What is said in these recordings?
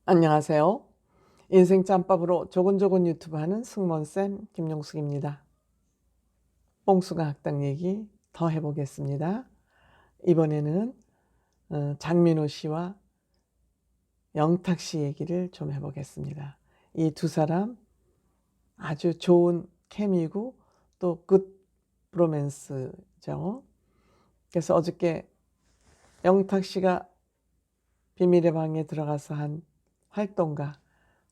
안녕하세요. 인생 짬밥으로 조곤조곤 유튜브 하는 승무원쌤 김용숙입니다. 뽕수가 학당 얘기 더 해보겠습니다. 이번에는 장민호 씨와 영탁 씨 얘기를 좀 해보겠습니다. 이 두 사람 아주 좋은 케미고 또 굿 브로맨스죠. 그래서 어저께 영탁 씨가 비밀의 방에 들어가서 한 활동과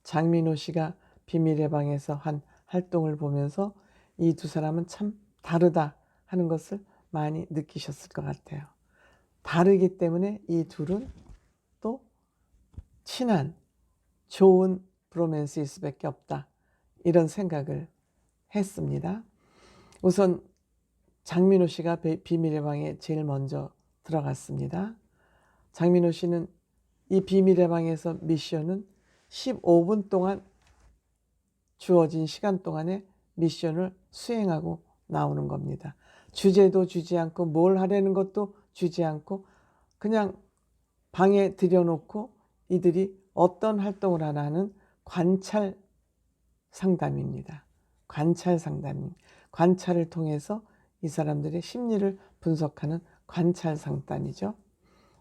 장민호 씨가 비밀의 방에서 한 활동을 보면서 이 두 사람은 참 다르다 하는 것을 많이 느끼셨을 것 같아요. 다르기 때문에 이 둘은 또 친한 좋은 브로맨스일 수밖에 없다, 이런 생각을 했습니다. 우선 장민호 씨가 비밀의 방에 제일 먼저 들어갔습니다. 장민호 씨는 이 비밀의 방에서 미션은 15분 동안 주어진 시간 동안에 미션을 수행하고 나오는 겁니다. 주제도 주지 않고 뭘 하려는 것도 주지 않고 그냥 방에 들여놓고 이들이 어떤 활동을 하나 하는 관찰 상담입니다. 관찰 상담. 관찰을 통해서 이 사람들의 심리를 분석하는 관찰 상담이죠.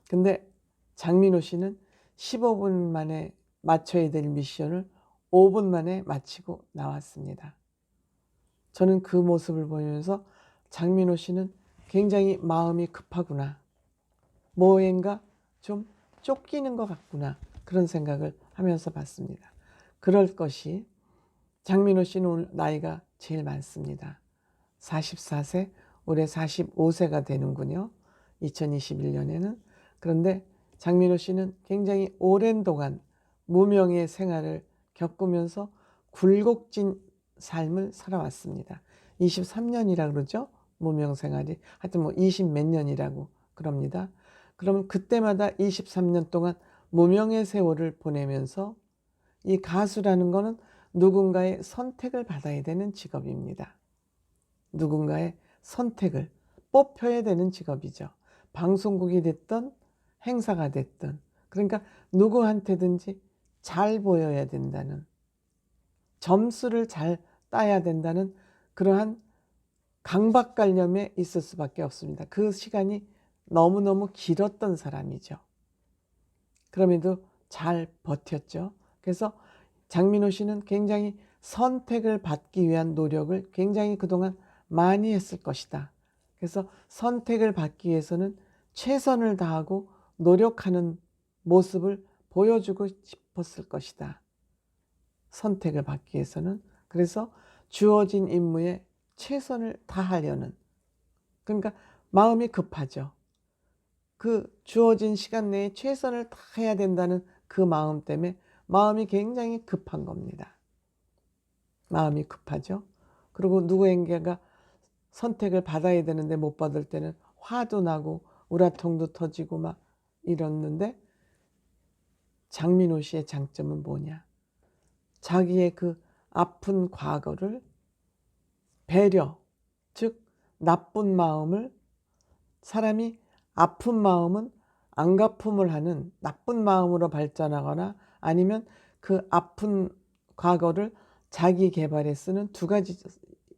근데 장민호 씨는 15분 만에 맞춰야 될 미션을 5분 만에 마치고 나왔습니다. 저는 그 모습을 보면서 장민호 씨는 굉장히 마음이 급하구나, 뭐인가 좀 쫓기는 것 같구나, 그런 생각을 하면서 봤습니다. 그럴 것이 장민호 씨는 오늘 나이가 제일 많습니다. 44세, 올해 45세가 되는군요. 2021년에는. 그런데 장민호 씨는 굉장히 오랜 동안 무명의 생활을 겪으면서 굴곡진 삶을 살아왔습니다. 23년이라 그러죠? 무명 생활이. 하여튼 뭐 20 몇 년이라고 그럽니다. 그러면 그때마다 23년 동안 무명의 세월을 보내면서 이 가수라는 거는 누군가의 선택을 받아야 되는 직업입니다. 누군가의 선택을 뽑혀야 되는 직업이죠. 방송국이 됐든 행사가 됐든, 그러니까 누구한테든지 잘 보여야 된다는, 점수를 잘 따야 된다는 그러한 강박관념에 있을 수밖에 없습니다. 그 시간이 너무너무 길었던 사람이죠. 그럼에도 잘 버텼죠. 그래서 장민호 씨는 굉장히 선택을 받기 위한 노력을 굉장히 그동안 많이 했을 것이다. 그래서 선택을 받기 위해서는 최선을 다하고 노력하는 모습을 보여주고 싶었을 것이다. 선택을 받기 위해서는. 그래서 주어진 임무에 최선을 다하려는, 그러니까 마음이 급하죠. 그 주어진 시간 내에 최선을 다해야 된다는 그 마음 때문에 마음이 굉장히 급한 겁니다. 마음이 급하죠. 그리고 누구에게가 선택을 받아야 되는데 못 받을 때는 화도 나고 우라통도 터지고 막 이랬는데, 장민호 씨의 장점은 뭐냐? 자기의 그 아픈 과거를 배려, 즉 나쁜 마음을, 사람이 아픈 마음은 안갚음을 하는 나쁜 마음으로 발전하거나 아니면 그 아픈 과거를 자기 개발에 쓰는 두 가지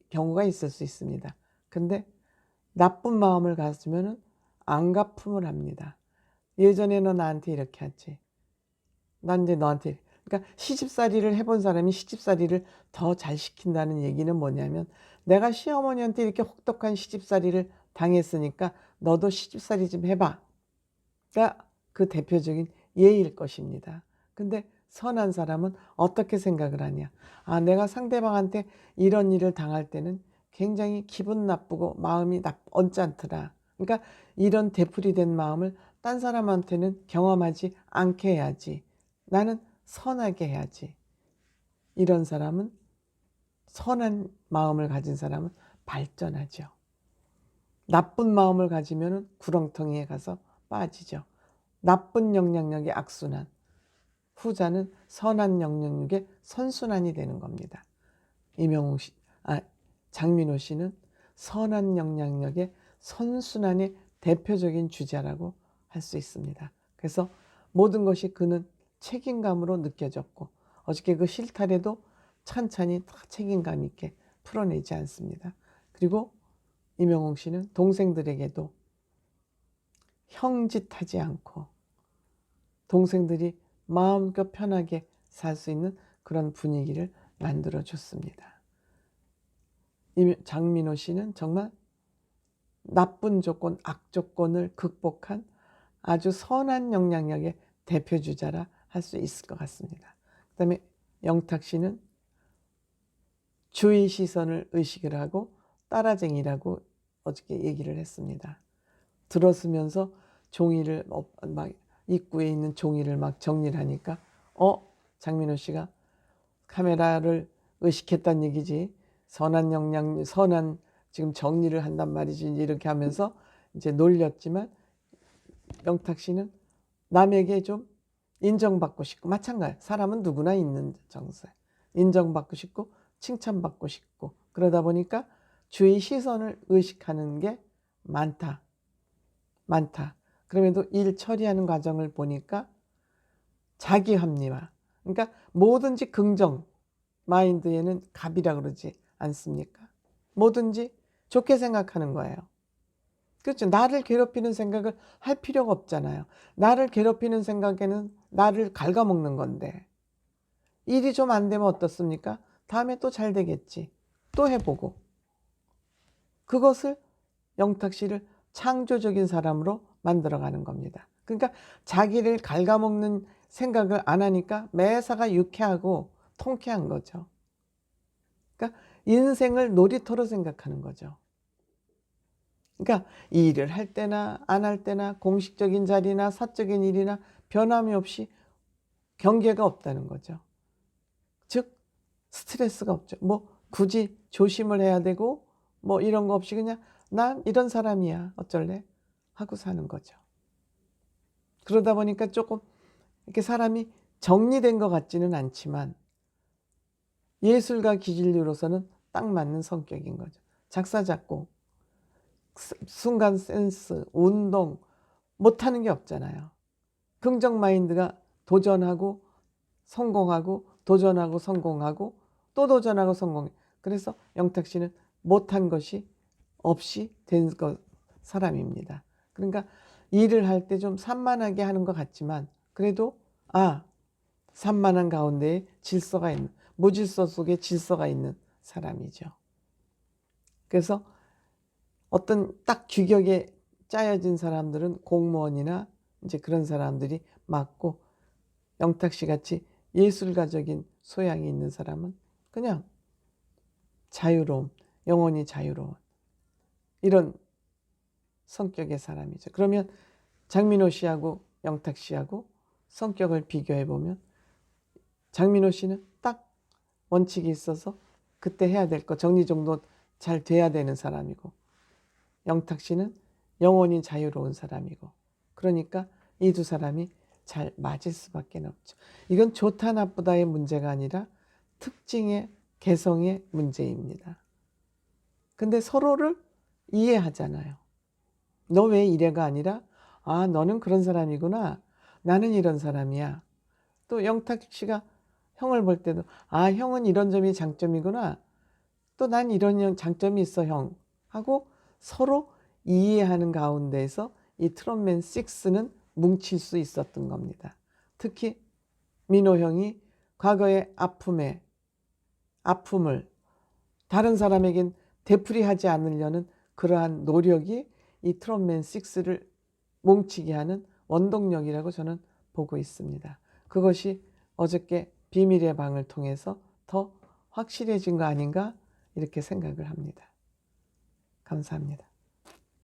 경우가 있을 수 있습니다. 근데 나쁜 마음을 가지면은 안갚음을 합니다. 예전에 너 나한테 이렇게 했지, 난 이제 너한테. 그러니까 시집살이를 해본 사람이 시집살이를 더 잘 시킨다는 얘기는 뭐냐면, 내가 시어머니한테 이렇게 혹독한 시집살이를 당했으니까 너도 시집살이 좀 해봐, 가 그 대표적인 예일 것입니다. 근데 선한 사람은 어떻게 생각을 하냐? 아, 내가 상대방한테 이런 일을 당할 때는 굉장히 기분 나쁘고 마음이 언짢더라. 그러니까 이런 되풀이된 마음을 딴 사람한테는 경험하지 않게 해야지. 나는 선하게 해야지. 이런 사람은, 선한 마음을 가진 사람은 발전하죠. 나쁜 마음을 가지면 구렁텅이에 가서 빠지죠. 나쁜 영향력의 악순환, 후자는 선한 영향력의 선순환이 되는 겁니다. 장민호 씨는 선한 영향력의 선순환의 대표적인 주자라고 할 수 있습니다. 그래서 모든 것이 그는 책임감으로 느껴졌고 어저께 그 실타래도 찬찬히 다 책임감 있게 풀어내지 않습니다. 그리고 임영웅 씨는 동생들에게도 형짓하지 않고 동생들이 마음껏 편하게 살 수 있는 그런 분위기를 만들어 줬습니다. 장민호 씨는 정말 나쁜 조건, 악조건을 극복한 아주 선한 영향력의 대표주자라 할 수 있을 것 같습니다. 그 다음에 영탁 씨는 주의 시선을 의식을 하고 따라쟁이라고 어저께 얘기를 했습니다. 들었으면서 종이를 막 입구에 있는 종이를 막 정리를 하니까 장민호 씨가 카메라를 의식했단 얘기지, 선한 지금 정리를 한단 말이지, 이렇게 하면서 이제 놀렸지만 영탁 씨는 남에게 좀 인정받고 싶고, 마찬가지, 사람은 누구나 있는 정서, 인정받고 싶고 칭찬받고 싶고, 그러다 보니까 주위 시선을 의식하는 게 많다. 그럼에도 일 처리하는 과정을 보니까 자기 합리화, 그러니까 뭐든지 긍정 마인드에는 갑이라 그러지 않습니까? 뭐든지 좋게 생각하는 거예요. 그렇죠. 나를 괴롭히는 생각을 할 필요가 없잖아요. 나를 괴롭히는 생각에는 나를 갉아먹는 건데, 일이 좀 안 되면 어떻습니까? 다음에 또 잘 되겠지. 또 해보고. 그것을 영탁 씨를 창조적인 사람으로 만들어가는 겁니다. 그러니까 자기를 갉아먹는 생각을 안 하니까 매사가 유쾌하고 통쾌한 거죠. 그러니까 인생을 놀이터로 생각하는 거죠. 그러니까 일을 할 때나 안 할 때나 공식적인 자리나 사적인 일이나 변함이 없이 경계가 없다는 거죠. 즉 스트레스가 없죠. 뭐 굳이 조심을 해야 되고 뭐 이런 거 없이 그냥 난 이런 사람이야 어쩔래 하고 사는 거죠. 그러다 보니까 조금 이렇게 사람이 정리된 것 같지는 않지만 예술가 기질로서는 딱 맞는 성격인 거죠. 작사 작곡, 순간 센스, 운동 못하는 게 없잖아요. 긍정 마인드가 도전하고 성공하고 도전하고 성공하고 또 도전하고 성공해. 그래서 영탁 씨는 못한 것이 없이 된 사람입니다. 그러니까 일을 할 때 좀 산만하게 하는 것 같지만 그래도 산만한 가운데에 질서가 있는, 무질서 속에 질서가 있는 사람이죠. 그래서 어떤 딱 규격에 짜여진 사람들은 공무원이나 이제 그런 사람들이 맞고, 영탁 씨 같이 예술가적인 소양이 있는 사람은 그냥 자유로움, 영혼이 자유로운 이런 성격의 사람이죠. 그러면 장민호 씨하고 영탁 씨하고 성격을 비교해 보면 장민호 씨는 딱 원칙이 있어서 그때 해야 될 거 정리정돈 잘 돼야 되는 사람이고, 영탁 씨는 영혼이 자유로운 사람이고, 그러니까 이 두 사람이 잘 맞을 수밖에 없죠. 이건 좋다 나쁘다의 문제가 아니라 특징의 개성의 문제입니다. 근데 서로를 이해하잖아요. 너 왜 이래가 아니라 너는 그런 사람이구나, 나는 이런 사람이야. 또 영탁 씨가 형을 볼 때도 형은 이런 점이 장점이구나, 또 난 이런 장점이 있어 형 하고 서로 이해하는 가운데에서 이 트롯맨 6는 뭉칠 수 있었던 겁니다. 특히 민호 형이 과거의 아픔을 다른 사람에겐 되풀이하지 않으려는 그러한 노력이 이 트롯맨 6를 뭉치게 하는 원동력이라고 저는 보고 있습니다. 그것이 어저께 비밀의 방을 통해서 더 확실해진 거 아닌가 이렇게 생각을 합니다. 감사합니다.